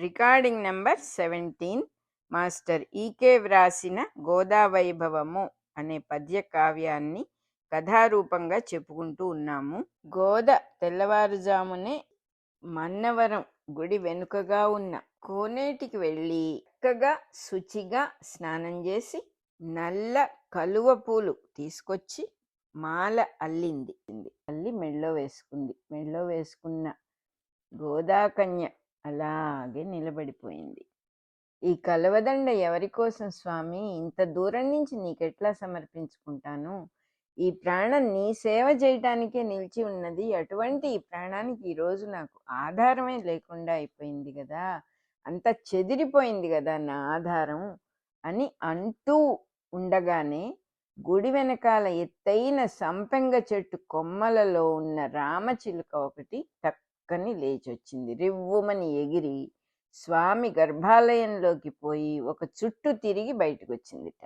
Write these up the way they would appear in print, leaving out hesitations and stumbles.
Recording number 17 master ఈకే వ్రాసిన గోదావైభవము అనే పద్య కావ్యాన్ని కథారూపంగా చెప్పుకుంటూ ఉన్నాము. గోద తెల్లవారుజామునే మన్నవరం గుడి వెనుకగా ఉన్న కోనేటికి వెళ్ళి చక్కగా శుచిగా స్నానం చేసి నల్ల కలువ పూలు తీసుకొచ్చి మాల అల్లి మెళ్ళో వేసుకున్న గోదాకన్య అలాగే నిలబడిపోయింది. ఈ కలవదండ ఎవరి కోసం స్వామి? ఇంత దూరం నుంచి నీకెట్లా సమర్పించుకుంటాను? ఈ ప్రాణం నీ సేవ చేయటానికే నిలిచి ఉన్నది. అటువంటి ఈ ప్రాణానికి ఈరోజు నాకు ఆధారమే లేకుండా అయిపోయింది కదా, అంత చెదిరిపోయింది కదా నా ఆధారం అని అంటూ ఉండగానే గుడి వెనకాల ఎత్తైన సంపెంగ చెట్టు కొమ్మలలో ఉన్న రామచిలుక ఒకటి టక్కని లేచొచ్చింది. రివ్వుమని ఎగిరి స్వామి గర్భాలయంలోకి పోయి ఒక చుట్టు తిరిగి బయటకు వచ్చిందిట.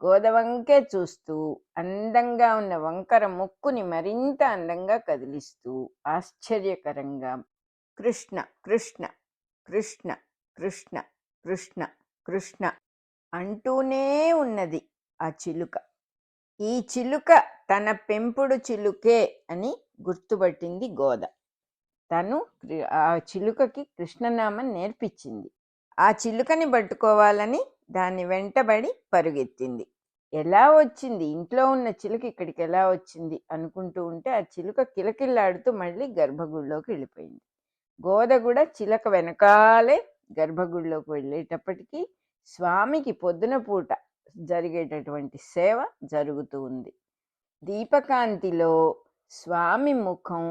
గోదవంకే చూస్తూ అందంగా ఉన్న వంకర ముక్కుని మరింత అందంగా కదిలిస్తూ ఆశ్చర్యకరంగా కృష్ణ కృష్ణ కృష్ణ కృష్ణ కృష్ణ కృష్ణ అంటూనే ఉన్నది ఆ చిలుక. ఈ చిలుక తన పెంపుడు చిలుకే అని గుర్తుపట్టింది గోద. తను ఆ చిలుకకి కృష్ణనామం నేర్పించింది. ఆ చిలుకని పట్టుకోవాలని దాన్ని వెంటబడి పరుగెత్తింది. ఎలా వచ్చింది, ఇంట్లో ఉన్న చిలుక ఇక్కడికి ఎలా వచ్చింది అనుకుంటూ ఉంటే ఆ చిలుక కిలకిల్లాడుతూ మళ్ళీ గర్భగుడిలోకి వెళ్ళిపోయింది. గోద కూడా చిలక వెనకాలే గర్భగుడిలోకి వెళ్ళేటప్పటికీ స్వామికి పొద్దున పూట జరిగేటటువంటి సేవ జరుగుతూ ఉంది. దీపకాంతిలో స్వామి ముఖం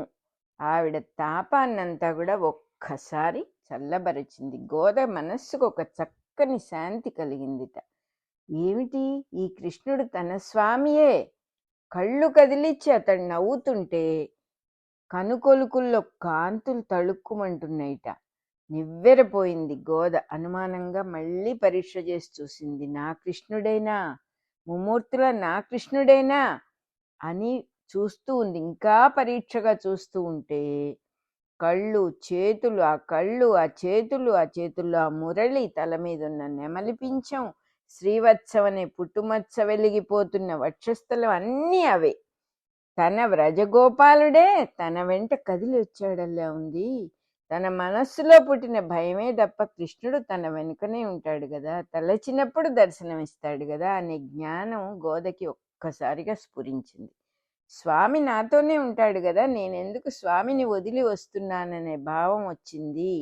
ఆవిడ తాపాన్నంతా కూడా ఒక్కసారి చల్లబరిచింది. గోద మనస్సుకు ఒక చక్కని శాంతి కలిగిందిట. ఏమిటి, ఈ కృష్ణుడు తన స్వామియే. కళ్ళు కదిలిచ్చి అతడు నవ్వుతుంటే కనుకొలుకుల్లో కాంతులు తళుక్కుమంటున్నాయిట. నివ్వెరపోయింది గోద. అనుమానంగా మళ్ళీ పరీక్ష చేసి చూసింది. నా కృష్ణుడేనా, ముమ్మూర్తుల నా కృష్ణుడేనా అని చూస్తూ ఉంది. ఇంకా పరీక్షగా చూస్తూ ఉంటే కళ్ళు చేతులు, ఆ కళ్ళు ఆ చేతులు, ఆ చేతుల్లో ఆ మురళి, తల మీద ఉన్న నెమలి పింఛం, శ్రీవత్సం అనే పుట్టుమచ్చ వెలిగిపోతున్న వక్షస్థలం అన్నీ అవే. తన వ్రజగోపాలుడే తన వెంట కదిలి వచ్చాడల్లా ఉంది. తన మనస్సులో పుట్టిన భయమే తప్ప కృష్ణుడు తన వెనుకనే ఉంటాడు కదా, తలచినప్పుడు దర్శనమిస్తాడు కదా అనే జ్ఞానం గోదకి ఒక్కసారిగా స్ఫురించింది. స్వామి నాతోనే ఉంటాడు కదా, నేనెందుకు స్వామిని వదిలి వస్తున్నాననే భావం వచ్చింది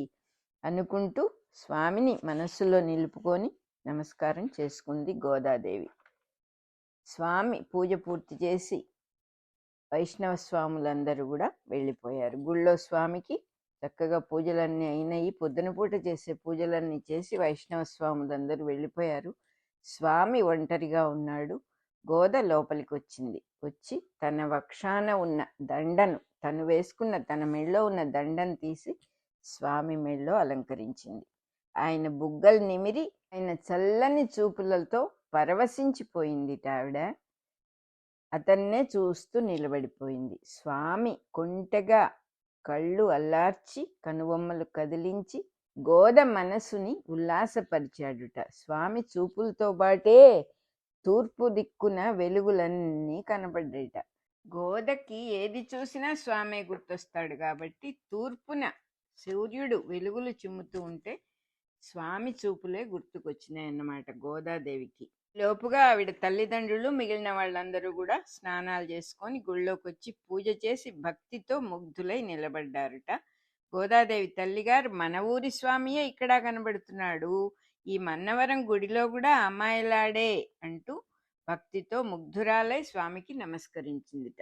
అనుకుంటూ స్వామిని మనస్సులో నిలుపుకొని నమస్కారం చేసుకుంది గోదాదేవి. స్వామి పూజ పూర్తి చేసి వైష్ణవ స్వాములందరూ కూడా వెళ్ళిపోయారు. గుళ్ళో స్వామికి చక్కగా పూజలన్నీ అయినాయి. పొద్దున పూట చేసే పూజలన్నీ చేసి వైష్ణవ స్వాములందరూ వెళ్ళిపోయారు. స్వామి ఒంటరిగా ఉన్నాడు. గోద లోపలికి వచ్చింది. వచ్చి తన వక్షాన ఉన్న దండను, తను వేసుకున్న తన మెళ్ళో ఉన్న దండను తీసి స్వామి మెళ్ళో అలంకరించింది. ఆయన బుగ్గలు నిమిరి ఆయన చల్లని చూపులతో పరవశించిపోయింది ఆవిడ. అతన్నే చూస్తూ నిలబడిపోయింది. స్వామి కొంటెగా కళ్ళు అల్లార్చి కనుబొమ్మలు కదిలించి గోద మనసుని ఉల్లాసపరిచాడుట. స్వామి చూపులతో బాటే తూర్పు దిక్కున వెలుగులన్నీ కనబడ్డాయిట. గోదకి ఏది చూసినా స్వామి గుర్తొస్తాడు కాబట్టి తూర్పున సూర్యుడు వెలుగులు చిమ్ముతూ ఉంటే స్వామి చూపులే గుర్తుకొచ్చినాయన్నమాట గోదాదేవికి. లోపుగా ఆవిడ తల్లిదండ్రులు మిగిలిన వాళ్ళందరూ కూడా స్నానాలు చేసుకొని గుళ్ళోకి వచ్చి పూజ చేసి భక్తితో ముగ్ధులై నిలబడ్డారుట. గోదాదేవి తల్లిగారు, మన ఊరి స్వామియే ఇక్కడ కనబడుతున్నాడు, ఈ మన్నవరం గుడిలో కూడా అమ్మాయిలాడే అంటూ భక్తితో ముగ్ధురాలై స్వామికి నమస్కరించిందిట.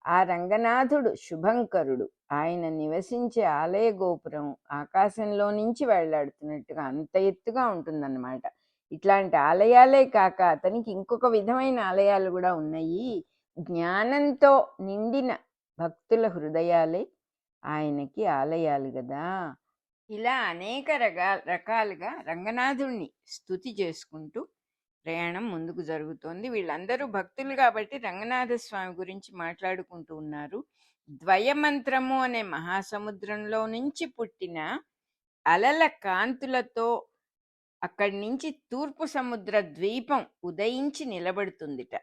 ఆ రంగనాథుడు శుభంకరుడు. ఆయన నివసించే ఆలయ గోపురం ఆకాశంలో నుంచి వెళ్లాడుతున్నట్టుగా అంత ఎత్తుగా ఉంటుందన్నమాట. ఇట్లాంటి ఆలయాలే కాక అతనికి ఇంకొక విధమైన ఆలయాలు కూడా ఉన్నాయి. జ్ఞానంతో నిండిన భక్తుల హృదయాలే ఆయనకి ఆలయాలు కదా. ఇలా అనేక రకాలుగా రంగనాథుణ్ణి స్తుతి చేసుకుంటూ ప్రయాణం ముందుకు జరుగుతోంది. వీళ్ళందరూ భక్తులు కాబట్టి రంగనాథ స్వామి గురించి మాట్లాడుకుంటూ ఉన్నారు. ద్వయమంత్రము అనే మహాసముద్రంలో నుంచి పుట్టిన అలల కాంతులతో అక్కడి నుంచి తూర్పు సముద్ర ద్వీపం ఉదయించి నిలబడుతుందిట.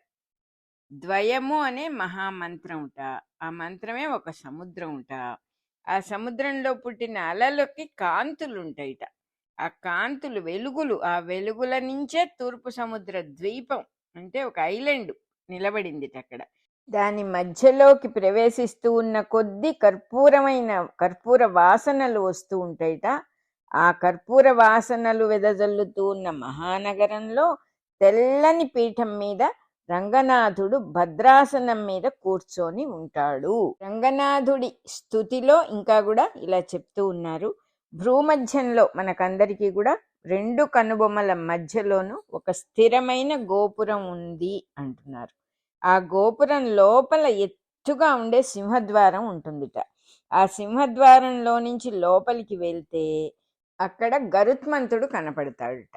ద్వయము అనే మహామంత్రముట. ఆ మంత్రమే ఒక సముద్రముట. ఆ సముద్రంలో పుట్టిన అలలకి కాంతులుంటాయిట. ఆ కాంతులు వెలుగులు, ఆ వెలుగుల నుంచే తూర్పు సముద్ర ద్వీపం అంటే ఒక ఐలాండ్ నిలబడిందిట అక్కడ. దాని మధ్యలోకి ప్రవేశిస్తూ ఉన్న కొద్దీ కర్పూర వాసనలు వస్తూ ఉంటాయిట. ఆ కర్పూర వాసనలు వెదజల్లుతూ ఉన్న మహానగరంలో తెల్లని పీఠం మీద రంగనాథుడు భద్రాసనం మీద కూర్చొని ఉంటాడు. రంగనాథుడి స్తుతిలో ఇంకా కూడా ఇలా చెప్తూ ఉన్నారు. భ్రూమధ్యంలో మనకందరికీ కూడా 2 కనుబొమ్మల మధ్యలోనూ ఒక స్థిరమైన గోపురం ఉంది అంటున్నారు. ఆ గోపురం లోపల ఎత్తుగా ఉండే సింహద్వారం ఉంటుందిట. ఆ సింహద్వారంలో నుంచి లోపలికి వెళ్తే అక్కడ గరుత్మంతుడు కనపడతాడుట.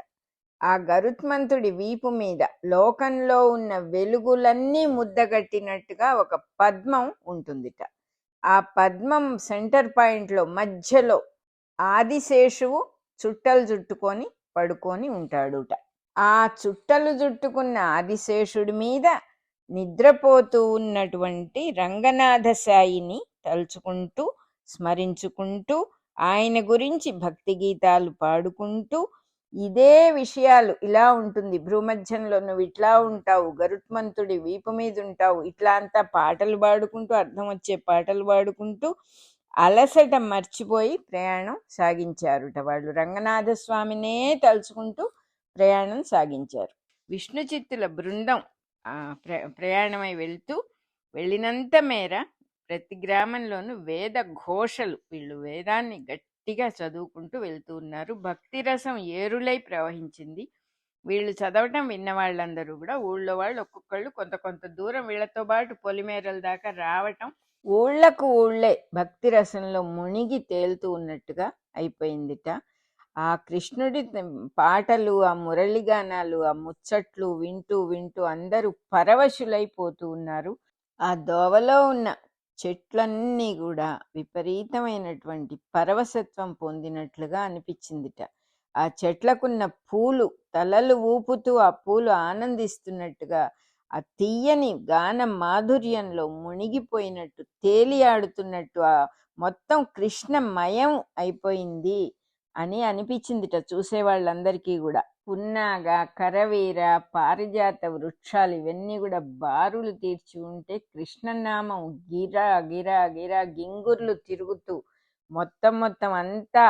ఆ గరుత్మంతుడి వీపు మీద లోకంలో ఉన్న వెలుగులన్నీ ముద్దగట్టినట్టుగా ఒక పద్మం ఉంటుందిట. ఆ పద్మం సెంటర్ పాయింట్లో మధ్యలో ఆదిశేషువు చుట్టలు చుట్టుకొని పడుకొని ఉంటాడుట. ఆ చుట్టలు చుట్టుకున్న ఆదిశేషుడి మీద నిద్రపోతూ ఉన్నటువంటి రంగనాథ సాయిని తలుచుకుంటూ స్మరించుకుంటూ ఆయన గురించి భక్తి గీతాలు పాడుకుంటూ ఇదే విషయాలు ఇలా ఉంటుంది. భ్రూమధ్యంలో నువ్వు ఇట్లా ఉంటావు, గరుత్మంతుడి వీపు మీద ఉంటావు, ఇట్లా అంతా పాటలు పాడుకుంటూ అర్థం వచ్చే పాటలు పాడుకుంటూ అలసట మర్చిపోయి ప్రయాణం సాగించారుట. వాళ్ళు రంగనాథ స్వామినే తలుచుకుంటూ ప్రయాణం సాగించారు. విష్ణు చిత్తుల బృందం ప్రయాణమై వెళ్ళినంత మేర ప్రతి గ్రామంలోనూ వేద ఘోషలు, వీళ్ళు వేదాన్ని గట్టిగా చదువుకుంటూ వెళ్తూ ఉన్నారు. భక్తి రసం ఏరులై ప్రవహించింది. వీళ్ళు చదవటం విన్న వాళ్ళందరూ కూడా ఊళ్ళో వాళ్ళు ఒక్కొక్కళ్ళు కొంత కొంత దూరం వీళ్ళతో పాటు పొలిమేరల దాకా రావటం, ఊళ్ళకు ఊళ్ళే భక్తి రసంలో మునిగి తేలుతూ ఉన్నట్టుగా అయిపోయిందిట. ఆ కృష్ణుడి పాటలు, ఆ మురళిగానాలు, ఆ ముచ్చట్లు వింటూ వింటూ అందరూ పరవశులైపోతూ ఉన్నారు. ఆ దోవలో ఉన్న చెట్లన్నీ కూడా విపరీతమైనటువంటి పరవశత్వం పొందినట్లుగా అనిపించిందిట. ఆ చెట్లకున్న పూలు తలలు ఊపుతూ ఆ పూలు ఆనందిస్తున్నట్టుగా, ఆ తీయని గాన మాధుర్యంలో మునిగిపోయినట్టు, తేలియాడుతున్నట్టు, ఆ మొత్తం కృష్ణమయం అయిపోయింది అని అనిపించిందిట చూసే వాళ్ళందరికీ కూడా. పున్నాగ, కరవీర, పారిజాత వృక్షాలు ఇవన్నీ కూడా బారులు తీర్చి ఉంటే కృష్ణనామం గిరా గిరా గిరా గింగుర్లు తిరుగుతూ మొత్తం అంతా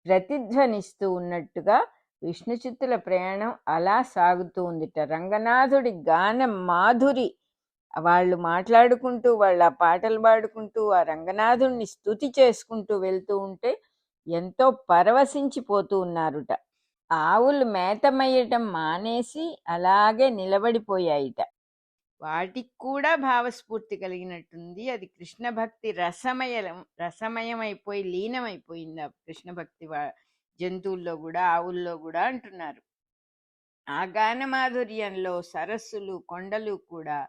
ప్రతిధ్వనిస్తూ ఉన్నట్టుగా విష్ణు చిత్తుల ప్రయాణం అలా సాగుతూ ఉందిట. రంగనాథుడి గాన మాధురి వాళ్ళు మాట్లాడుకుంటూ, వాళ్ళ పాటలు పాడుకుంటూ, ఆ రంగనాథుడిని స్తుతి చేసుకుంటూ వెళ్తూ ఉంటే ఎంతో పరవశించిపోతూ ఉన్నారుట. ఆవులు మేతమయ్యటం మానేసి అలాగే నిలబడిపోయాయిట. వాటికి కూడా భావస్ఫూర్తి కలిగినట్టుంది. అది కృష్ణ భక్తి రసమయమైపోయి లీనమైపోయింది ఆ కృష్ణ భక్తి జంతువుల్లో కూడా, ఆవుల్లో కూడా అంటున్నారు. ఆ గాన మాధుర్యంలో సరస్సులు, కొండలు కూడా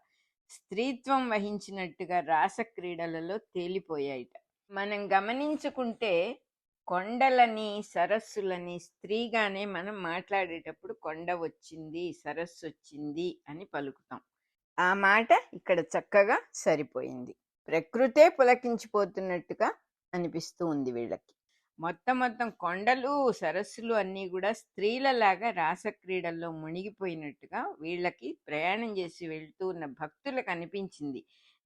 స్త్రీత్వం వహించినట్టుగా రాసక్రీడలలో తేలిపోయాయిట. మనం గమనించుకుంటే కొండలని, సరస్సులని స్త్రీగానే మనం మాట్లాడేటప్పుడు కొండ వచ్చింది, సరస్సు వచ్చింది అని పలుకుతాం. ఆ మాట ఇక్కడ చక్కగా సరిపోయింది. ప్రకృతే పులకించిపోతున్నట్టుగా అనిపిస్తూ ఉంది వీళ్ళకి. మొత్తం కొండలు, సరస్సులు అన్నీ కూడా స్త్రీలలాగా రాసక్రీడల్లో మునిగిపోయినట్టుగా వీళ్ళకి ప్రయాణం చేసి వెళ్తూ ఉన్న భక్తులకు అనిపించింది.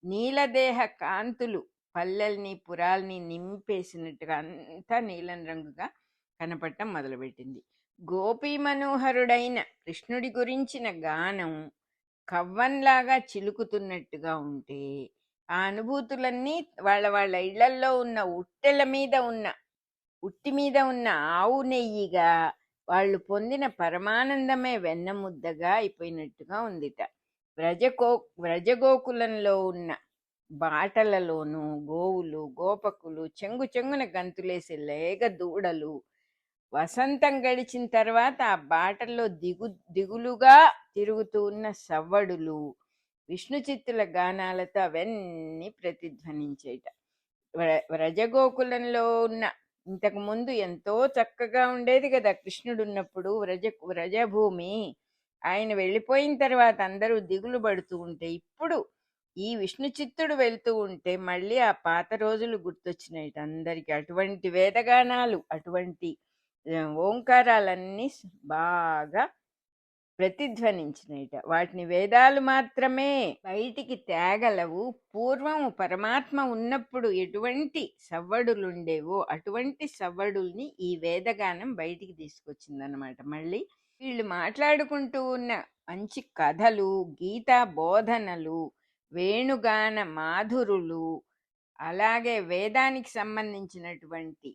నీలదేహ కాంతులు పల్లెల్ని, పురాల్ని నింపేసినట్టుగా అంతా నీలం రంగుగా కనపడటం మొదలుపెట్టింది. గోపీ మనోహరుడైన కృష్ణుడి గురించిన గానం కవ్వంలాగా చిలుకుతున్నట్టుగా ఉంటే ఆ అనుభూతులన్నీ వాళ్ళ ఇళ్లల్లో ఉన్న ఉట్టి మీద ఉన్న ఆవు నెయ్యిగా వాళ్ళు పొందిన పరమానందమే వెన్నముద్దగా అయిపోయినట్టుగా ఉందిట. వ్రజగోకులంలో ఉన్న బాటలలోనూ గోవులు, గోపకులు, చెంగున గంతులేసే లేగ దూడలు, వసంతం గడిచిన తర్వాత ఆ బాటల్లో దిగులుగా తిరుగుతూ ఉన్న సవ్వడులు, విష్ణు చిత్తుల గానాలతో అవన్నీ ప్రతిధ్వనించేట. వ్రజగోకులంలో ఉన్న ఇంతకు ముందు ఎంతో చక్కగా ఉండేది కదా కృష్ణుడు ఉన్నప్పుడు వ్రజభూమి. ఆయన వెళ్ళిపోయిన తర్వాత అందరూ దిగులు పడుతూ ఉంటే, ఇప్పుడు ఈ విష్ణు చిత్తుడు వెళ్తూ ఉంటే మళ్ళీ ఆ పాత రోజులు గుర్తొచ్చినాయి అందరికి. అటువంటి వేదగానాలు, అటువంటి ఓంకారాలన్నీ బాగా ప్రతిధ్వనించినట. వాటిని వేదాలు మాత్రమే బయటికి తేగలవు. పూర్వం పరమాత్మ ఉన్నప్పుడు ఎటువంటి సవ్వడులుండేవో అటువంటి సవ్వడుల్ని ఈ వేదగానం బయటికి తీసుకొచ్చిందనమాట. మళ్ళీ వీళ్ళు మాట్లాడుకుంటూ ఉన్న మంచి కథలు, గీతా బోధనలు, వేణుగాన మాధురులు, అలాగే వేదానికి సంబంధించినటువంటి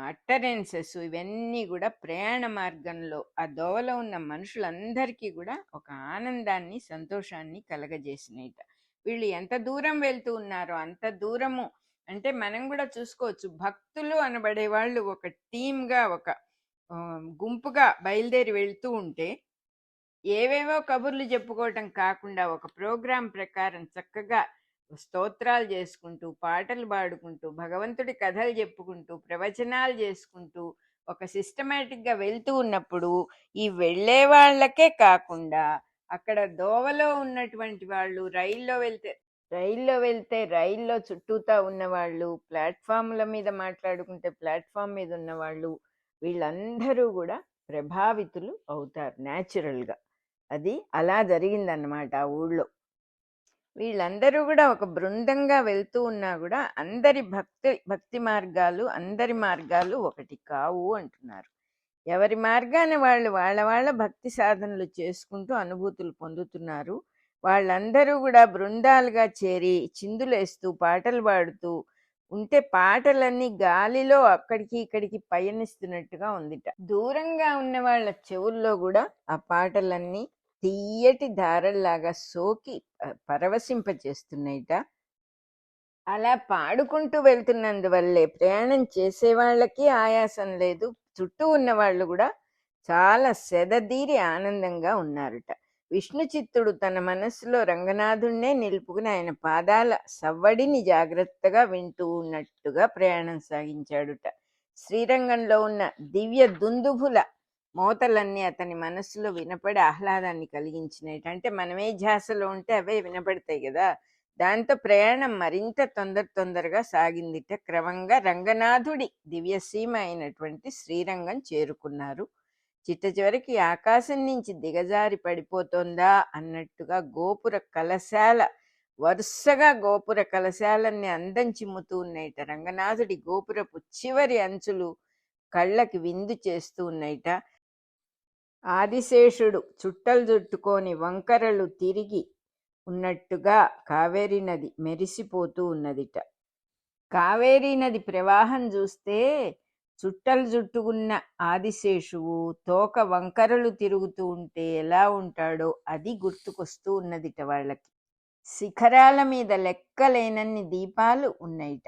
అట్టరెన్సెస్, ఇవన్నీ కూడా ప్రయాణ మార్గంలో ఆ దోవలో ఉన్న మనుషులందరికీ కూడా ఒక ఆనందాన్ని, సంతోషాన్ని కలగజేసినట. వీళ్ళు ఎంత దూరం వెళ్తూ ఉన్నారో అంత దూరము అంటే మనం కూడా చూసుకోవచ్చు. భక్తులు అనబడే వాళ్ళు ఒక టీమ్గా, ఒక గుంపుగా బయలుదేరి వెళ్తూ ఉంటే ఏవేవో కబుర్లు చెప్పుకోవటం కాకుండా ఒక ప్రోగ్రాం ప్రకారం చక్కగా స్తోత్రాలు చేసుకుంటూ, పాటలు పాడుకుంటూ, భగవంతుడి కథలు చెప్పుకుంటూ, ప్రవచనాలు చేసుకుంటూ ఒక సిస్టమేటిక్గా వెళ్తూ ఉన్నప్పుడు ఈ వెళ్ళే వాళ్ళకే కాకుండా అక్కడ దోవలో ఉన్నటువంటి వాళ్ళు, రైల్లో వెళ్తే రైల్లో చుట్టూతా ఉన్నవాళ్ళు, ప్లాట్ఫామ్ల మీద మాట్లాడుకుంటే ప్లాట్ఫామ్ మీద ఉన్నవాళ్ళు, వీళ్ళందరూ కూడా ప్రభావితులు అవుతారు న్యాచురల్గా. అది అలా జరిగిందన్నమాట ఆ ఊళ్ళో. వీళ్ళందరూ కూడా ఒక బృందంగా వెళ్తూ ఉన్నా కూడా భక్తి మార్గాలు, అందరి మార్గాలు ఒకటి కావు అంటున్నారు. ఎవరి మార్గాన్ని వాళ్ళు వాళ్ళ భక్తి సాధనలు చేసుకుంటూ అనుభూతులు పొందుతున్నారు. వాళ్ళందరూ కూడా బృందాలుగా చేరి చిందులేస్తూ పాటలు పాడుతూ ఉంటే పాటలన్నీ గాలిలో అక్కడికి ఇక్కడికి పయనిస్తున్నట్టుగా ఉందిట. దూరంగా ఉన్న వాళ్ళ చెవుల్లో కూడా ఆ పాటలన్నీ తీయటి ధారల్లాగా సోకి పరవశింపచేస్తున్నాయిట. అలా పాడుకుంటూ వెళ్తున్నందువల్లే ప్రయాణం చేసే వాళ్ళకి ఆయాసం లేదు, చుట్టూ ఉన్న వాళ్ళు కూడా చాలా సెదదీరి ఆనందంగా ఉన్నారుట. విష్ణు చిత్తుడు తన మనస్సులో రంగనాథుణ్ణే నిలుపుకుని ఆయన పాదాల సవ్వడిని జాగ్రత్తగా వింటూ ఉన్నట్టుగా ప్రయాణం సాగించాడుట. శ్రీరంగంలో ఉన్న దివ్య దుందుభుల మోతలన్నీ అతని మనస్సులో వినపడి ఆహ్లాదాన్ని కలిగించినాయి. అంటే మనమే ధ్యాసలో ఉంటే అవే వినపడతాయి కదా. దాంతో ప్రయాణం మరింత తొందరగా సాగిందిట. క్రమంగా రంగనాథుడి దివ్యసీమ అయినటువంటి శ్రీరంగం చేరుకున్నారు. చిట్ట చివరికి ఆకాశం నుంచి దిగజారి పడిపోతుందా అన్నట్టుగా వరుసగా గోపుర కలశాలన్నీ అందం చిమ్ముతూ ఉన్నాయిట. రంగనాథుడి గోపురపు చివరి అంచులు కళ్ళకి విందు చేస్తూ ఉన్నాయిట. ఆదిశేషుడు చుట్టలు చుట్టుకొని వంకరలు తిరిగి ఉన్నట్టుగా కావేరీ నది మెరిసిపోతూ ఉన్నదిట. కావేరీ నది ప్రవాహం చూస్తే చుట్టలు చుట్టుకున్న ఆదిశేషువు తోక వంకరలు తిరుగుతూ ఉంటే ఎలా ఉంటాడో అది గుర్తుకొస్తూ ఉన్నదిట వాళ్ళకి. శిఖరాల మీద లెక్కలేనన్ని దీపాలు ఉన్నాయిట.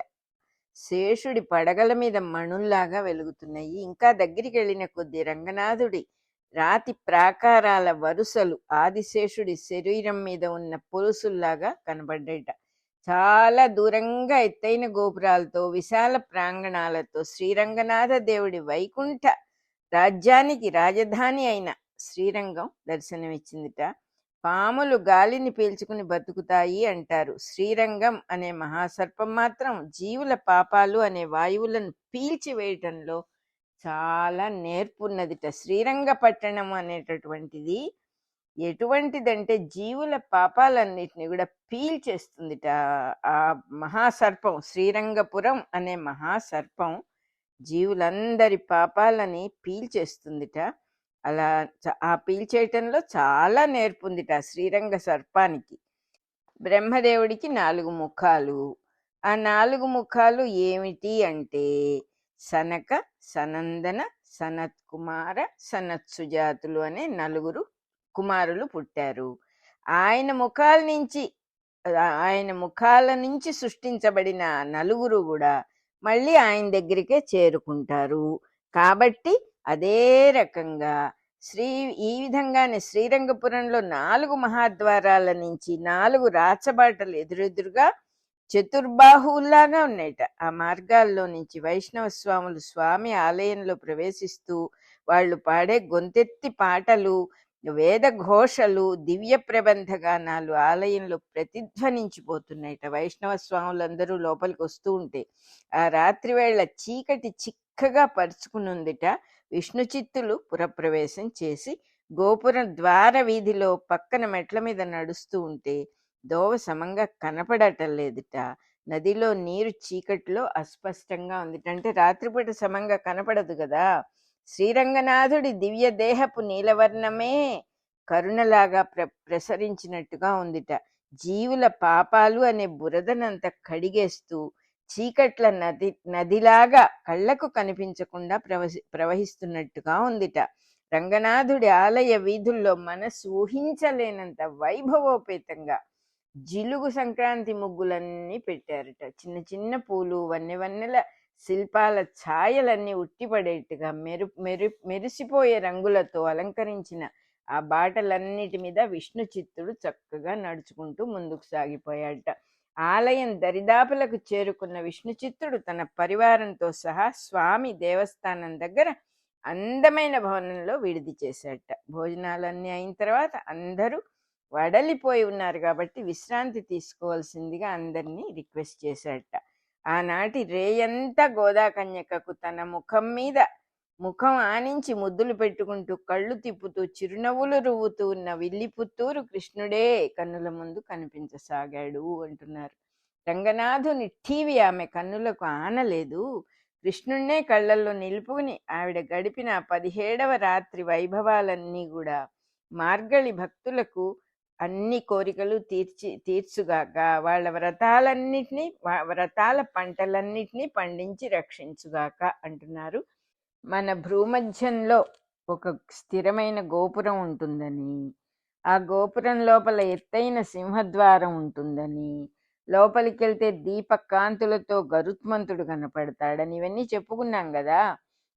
శేషుడి పడగల మీద మణుల్లాగా వెలుగుతున్నాయి. ఇంకా దగ్గరికి వెళ్ళిన కొద్దీ రంగనాథుడి రాతి ప్రాకారాల వరుసలు ఆదిశేషుడి శరీరం మీద ఉన్న పొలుసుల్లాగా కనబడ్డాయిట. చాలా దూరంగా ఎత్తైన గోపురాలతో, విశాల ప్రాంగణాలతో శ్రీరంగనాథ దేవుడి వైకుంఠ రాజ్యానికి రాజధాని అయిన శ్రీరంగం దర్శనమిచ్చిందిట. పాములు గాలిని పీల్చుకుని బతుకుతాయి అంటారు. శ్రీరంగం అనే మహాసర్పం మాత్రం జీవుల పాపాలు అనే వాయువులను పీల్చివేయటంలో చాలా నేర్పున్నదిట. శ్రీరంగ పట్టణం అనేటటువంటిది ఎటువంటిదంటే జీవుల పాపాలన్నిటిని కూడా పీల్చేస్తుందిట. ఆ మహాసర్పం, శ్రీరంగపురం అనే మహాసర్పం జీవులందరి పాపాలని పీల్చేస్తుందిట. అలా ఆ పీల్చేయటంలో చాలా నేర్పుందిట శ్రీరంగ సర్పానికి. బ్రహ్మదేవుడికి 4 ముఖాలు. ఆ 4 ముఖాలు ఏమిటి అంటే సనక, సనందన, సనత్కుమార, సనత్సుజాతులు అనే 4 కుమారులు పుట్టారు. ఆయన ముఖాల నుంచి సృష్టించబడిన 4 కూడా మళ్ళీ ఆయన దగ్గరికే చేరుకుంటారు. కాబట్టి అదే రకంగా ఈ విధంగానే శ్రీరంగపురంలో 4 మహాద్వారాల నుంచి 4 రాచబాటలు ఎదురెదురుగా చతుర్బాహువుల్లాగా ఉన్నాయట. ఆ మార్గాల్లో నుంచి వైష్ణవ స్వాములు స్వామి ఆలయంలో ప్రవేశిస్తూ వాళ్ళు పాడే గొంతెత్తి పాటలు, వేద ఘోషలు, దివ్య ప్రబంధ గానాలు ఆలయంలో ప్రతిధ్వనించిపోతున్నాయట. వైష్ణవ స్వాములందరూ లోపలికి వస్తూ ఉంటే ఆ రాత్రి వేళ చీకటి చిక్కగా పరుచుకుని ఉందిట. విష్ణు చిత్తులు పురప్రవేశం చేసి గోపురం ద్వార వీధిలో పక్కన మెట్ల మీద నడుస్తూ ఉంటే దోవ సమంగా కనపడటం లేదుట. నదిలో నీరు చీకటిలో అస్పష్టంగా ఉందిట. అంటే రాత్రిపూట సమంగా కనపడదు కదా. శ్రీరంగనాథుడి దివ్య దేహపు నీలవర్ణమే కరుణలాగా ప్రసరించినట్టుగా ఉందిట. జీవుల పాపాలు అనే బురదనంత కడిగేస్తూ చీకట్ల నదిలాగా కళ్ళకు కనిపించకుండా ప్రవహిస్తున్నట్టుగా ఉందిట. రంగనాథుడి ఆలయ వీధుల్లో మనసు ఊహించలేనంత వైభవోపేతంగా జిలుగు సంక్రాంతి ముగ్గులన్నీ పెట్టారట. చిన్న చిన్న పూలు, వన్నెల శిల్పాల ఛాయలన్నీ ఉట్టిపడేట్టుగా మెరిసిపోయే రంగులతో అలంకరించిన ఆ బాటలన్నిటి మీద విష్ణు చిత్తుడు చక్కగా నడుచుకుంటూ ముందుకు సాగిపోయాడట. ఆలయం దరిదాపులకు చేరుకున్న విష్ణు చిత్తుడు తన పరివారంతో సహా స్వామి దేవస్థానం దగ్గర అందమైన భవనంలో విడిది చేశాడట. భోజనాలన్నీ అయిన తర్వాత అందరూ వడలిపోయి ఉన్నారు కాబట్టి విశ్రాంతి తీసుకోవాల్సిందిగా అందరినీ రిక్వెస్ట్ చేశాడట. ఆనాటి రేయంతా గోదాకన్యకకు తన ముఖం ఆనించి ముద్దులు పెట్టుకుంటూ కళ్ళు తిప్పుతూ చిరునవ్వులు రువ్వుతూ ఉన్న విల్లిపుత్తూరు కృష్ణుడే కన్నుల ముందు కనిపించసాగాడు అంటున్నారు. రంగనాథుని టీవీ ఆమె కన్నులకు ఆనలేదు. కృష్ణుణ్ణే కళ్ళల్లో నిలుపుకుని ఆవిడ గడిపిన 17వ రాత్రి వైభవాలన్నీ కూడా మార్గళి భక్తులకు అన్ని కోరికలు తీర్చుగాక, వాళ్ళ వ్రతాల పంటలన్నిటినీ పండించి రక్షించుగాక అంటున్నారు. మన భూమధ్యంలో ఒక స్థిరమైన గోపురం ఉంటుందని, ఆ గోపురం లోపల ఎత్తైన సింహద్వారం ఉంటుందని, లోపలికి వెళ్తే దీపకాంతులతో గరుత్మంతుడు కనపడతాడని ఇవన్నీ చెప్పుకున్నాం కదా.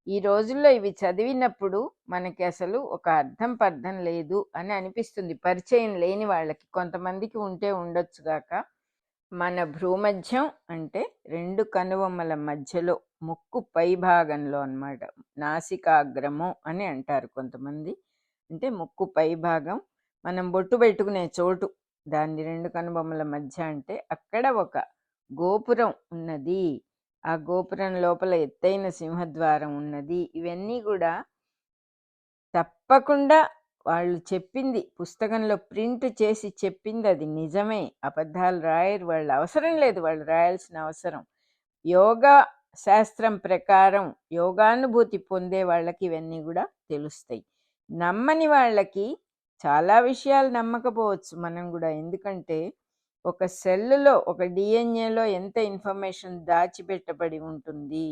ఈ రోజుల్లో ఇవి చదివినప్పుడు మనకి అసలు ఒక పర్థం లేదు అని అనిపిస్తుంది. పరిచయం లేని వాళ్ళకి, కొంతమందికి ఉంటే ఉండొచ్చుగాక. మన భ్రూమధ్యం అంటే 2 కనుబొమ్మల మధ్యలో ముక్కు పై భాగంలో అన్నమాట. నాసికాగ్రము అని అంటారు కొంతమంది. అంటే ముక్కు పై భాగం, మనం బొట్టు పెట్టుకునే చోటు, దాన్ని 2 కనుబొమ్మల మధ్య అంటే అక్కడ ఒక గోపురం ఉన్నది. ఆ గోపురం లోపల ఎత్తైన సింహద్వారం ఉన్నది. ఇవన్నీ కూడా తప్పకుండా వాళ్ళు చెప్పింది, పుస్తకంలో ప్రింట్ చేసి చెప్పింది అది నిజమే. అబద్ధాలు రాయరు వాళ్ళు, అవసరం లేదు వాళ్ళు రాయాల్సిన అవసరం. యోగా శాస్త్రం ప్రకారం యోగానుభూతి పొందే వాళ్ళకి ఇవన్నీ కూడా తెలుస్తాయి. నమ్మని వాళ్ళకి చాలా విషయాలు నమ్మకపోవచ్చు మనం కూడా. ఎందుకంటే ఒక సెల్లులో, ఒక డిఎన్ఏలో ఎంత ఇన్ఫర్మేషన్ దాచిపెట్టబడి ఉంటుంది,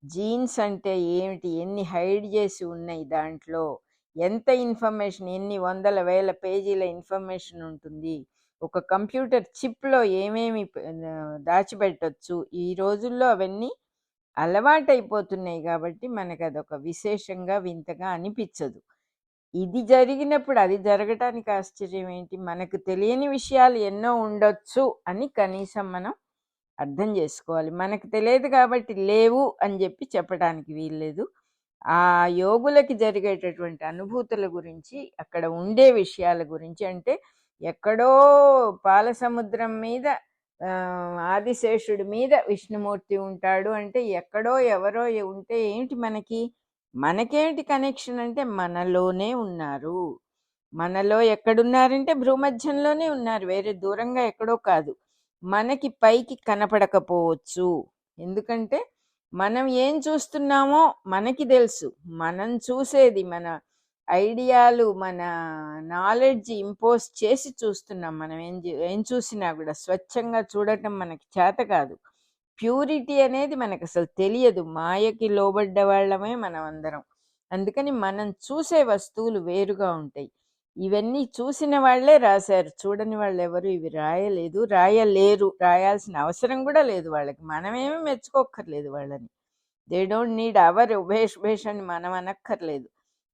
జీన్స్ అంటే ఏమిటి, ఎన్ని హైడ్ చేసి ఉన్నాయి దాంట్లో, ఎంత ఇన్ఫర్మేషన్, ఎన్ని వందల వేల పేజీల ఇన్ఫర్మేషన్ ఉంటుంది, ఒక కంప్యూటర్ చిప్లో ఏమేమి దాచిపెట్టచ్చు. ఈ రోజుల్లో అవన్నీ అలవాటైపోతున్నాయి కాబట్టి మనకు అదొక విశేషంగా వింతగా అనిపించదు. ఇది జరిగినప్పుడు అది జరగటానికి ఆశ్చర్యం ఏంటి? మనకు తెలియని విషయాలు ఎన్నో ఉండొచ్చు అని కనీసం మనం అర్థం చేసుకోవాలి. మనకు తెలియదు కాబట్టి లేవు అని చెప్పడానికి వీల్లేదు. ఆ యోగులకి జరిగేటటువంటి అనుభూతుల గురించి, అక్కడ ఉండే విషయాల గురించి, అంటే ఎక్కడో పాల సముద్రం మీద ఆదిశేషుడి మీద విష్ణుమూర్తి ఉంటాడు అంటే ఎక్కడో ఎవరో ఉంటే ఏంటి మనకేంటి కనెక్షన్ అంటే మనలోనే ఉన్నారు. మనలో ఎక్కడున్నారంటే భూమధ్యంలోనే ఉన్నారు, వేరే దూరంగా ఎక్కడో కాదు. మనకి పైకి కనపడకపోవచ్చు, ఎందుకంటే మనం ఏం చూస్తున్నామో మనకి తెలుసు. మనం చూసేది మన ఐడియాలు, మన నాలెడ్జ్ ఇంపోజ్ చేసి చూస్తున్నాం. మనం ఏం చూసినా కూడా స్వచ్ఛంగా చూడటం మనకి చేత కాదు. ప్యూరిటీ అనేది మనకు అసలు తెలియదు. మాయకి లోబడ్డ వాళ్ళమే మనం అందరం. అందుకని మనం చూసే వస్తువులు వేరుగా ఉంటాయి. ఇవన్నీ చూసిన వాళ్లే రాశారు, చూడని వాళ్ళు ఎవరు ఇవి రాయలేరు, రాయాల్సిన అవసరం కూడా లేదు వాళ్ళకి. మనమేమీ మెచ్చుకోక్కర్లేదు వాళ్ళని. దే డోంట్ నీడ్ అవర్ ఉభేష్ అని మనం అనక్కర్లేదు.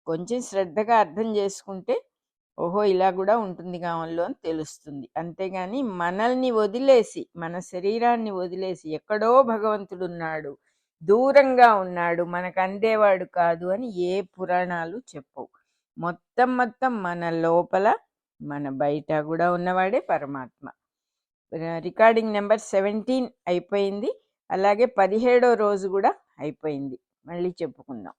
కొంచెం శ్రద్ధగా అర్థం చేసుకుంటే ఓహో ఇలా కూడా ఉంటుంది కావంలో అని తెలుస్తుంది. అంతేగాని మనల్ని వదిలేసి, మన శరీరాన్ని వదిలేసి ఎక్కడో భగవంతుడు ఉన్నాడు, దూరంగా ఉన్నాడు, మనకు అందేవాడు కాదు అని ఏ పురాణాలు చెప్పవు. మొత్తం మొత్తం మన లోపల, మన బయట కూడా ఉన్నవాడే పరమాత్మ. రికార్డింగ్ నెంబర్ 17 అయిపోయింది. అలాగే 17వ రోజు కూడా అయిపోయింది. మళ్ళీ చెప్పుకుందాం.